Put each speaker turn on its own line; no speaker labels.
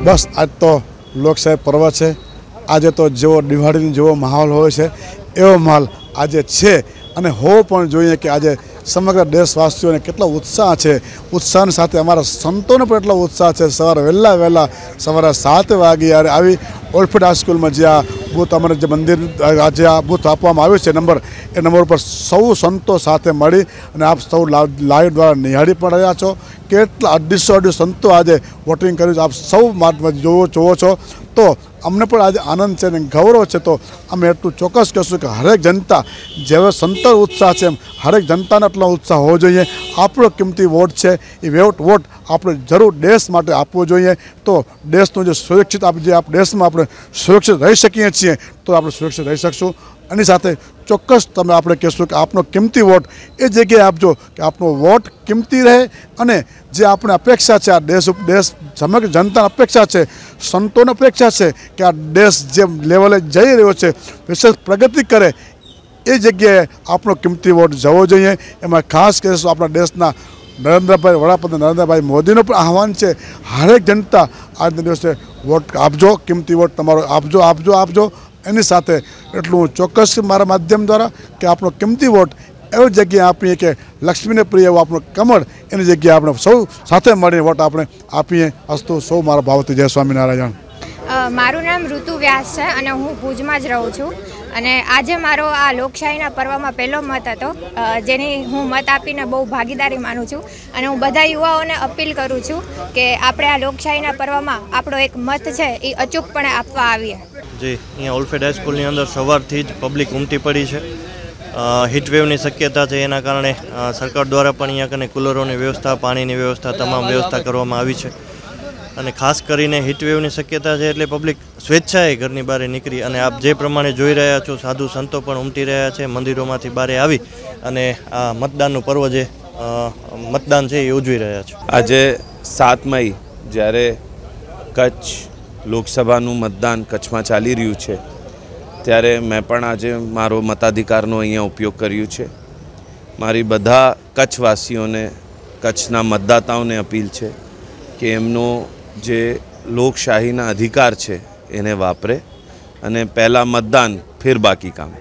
બસ આજ તો લોકશાહી પર્વ છે। આજે તો જેવો દિવાળીનો જેવો માહોલ હોય છે એવો માહોલ આજે છે અને હોવો પણ જોઈએ કે આજે સમગ્ર દેશવાસીઓને કેટલો ઉત્સાહ છે। ઉત્સાહની સાથે અમારા સંતોને પણ એટલો ઉત્સાહ છે। સવારે વહેલા સવારે 7 વાગે આવી ઓલ્ફેડ હાઈસ્કૂલમાં જ્યાં બૂથ અમારે જે મંદિર આજે આ બૂથ આપવામાં આવ્યું છે નંબર એ નંબર ઉપર સૌ સંતો સાથે મળી અને આપ સૌ લાઈવ દ્વારા નિહાળી પણ રહ્યા છો। કેટલા 250 સંતો આજે વોટિંગ કર્યું છે। આપ સૌ જોવો છો તો અમને પણ આજે આનંદ છે અને ગૌરવ છે। તો અમે એટલું ચોક્કસ કહીશું કે હરેક જનતા જેવો સંતો ઉત્સાહ છે એમ હરેક જનતાને એટલો ઉત્સાહ હોવો જોઈએ। આપણો કિંમતી વોટ છે એ વોટ આપણે જરૂર દેશ માટે આપવો જોઈએ। તો દેશનું જે સુરક્ષિત દેશમાં આપણે સુરક્ષિત રહી શકીએ છીએ તો આપણે સુરક્ષિત રહી શકશું। એની સાથે ચોક્કસ તમે આપણે કહેશું કે આપનો કિંમતી વોટ એ જગ્યાએ આપજો કે આપનો વોટ કિંમતી રહે અને જે આપણે અપેક્ષા છે આ દેશ સમગ્ર જનતાની અપેક્ષા છે સંતોની અપેક્ષા છે કે આ દેશ જે લેવલે જઈ રહ્યો છે વિશેષ પ્રગતિ કરે એ જગ્યાએ આપણો કિંમતી વોટ જવો જોઈએ। એમાં ખાસ કહીશું આપણા દેશના વડાપ્રધાન નરેન્દ્રભાઈ મોદીનું પણ આહવાન છે હરેક જનતા આજના દિવસે વોટ આપજો, કિંમતી વોટ તમારો આપજો। એની સાથે એટલું ચોક્કસ મારા માધ્યમ દ્વારા કે આપણો કિંમતી વોટ એવી જગ્યાએ આપીએ કે લક્ષ્મીને પ્રિય એવું આપણું કમળ એની જગ્યાએ આપણે સૌ સાથે મળીને વોટ આપણે આપીએ। અસ્તુ સૌ મારા ભાવથી જય સ્વામિનારાયણ।
મારું નામ ઋતુ વ્યાસ છે અને હું ભુજમાં જ રહું છું અને આજે મારો આ લોકશાહીના પર્વમાં પહેલો મત હતો જેની હું મત આપીને બહુ ભાગીદારી માનું છું અને હું બધા યુવાઓને અપીલ કરું છું કે આપણે આ લોકશાહીના પર્વમાં આપણો એક મત છે એ અચૂકપણે આપવા આવીએ।
જી, અહીંયા ઓલ્ફેડ હાઈસ્કૂલની અંદર સવારથી જ પબ્લિક ઉમટી પડી છે। હીટવેવની શક્યતા છે એના કારણે સરકાર દ્વારા પણ અહીંયા કને કુલરોની વ્યવસ્થા, પાણીની વ્યવસ્થા, તમામ વ્યવસ્થા કરવામાં આવી છે અને ખાસ કરીને હીટવેવની શક્યતા છે એટલે પબ્લિક સ્વેચ્છાએ ઘરની બહાર નીકળી અને આપ જે પ્રમાણે જોઈ રહ્યા છો સાધુ સંતો પણ ઉમટી રહ્યા છે મંદિરોમાંથી બહાર આવી અને આ મતદાનનું પર્વ જે મતદાન છે એ ઉજવી રહ્યા છે।
આજે 7 મઈ જ્યારે કચ્છ લોકસભાનું મતદાન કચ્છમાં ચાલી રહ્યું છે ત્યારે મેં પણ આજે મારો મતાધિકારનો અહીંયા ઉપયોગ કર્યું છે। મારી બધા કચ્છવાસીઓને કચ્છના મતદાતાઓને અપીલ છે કે એમનો જે લોકશાહીના અધિકાર છે એને વાપરે અને પહેલાં મતદાન ફિર બાકી કામ।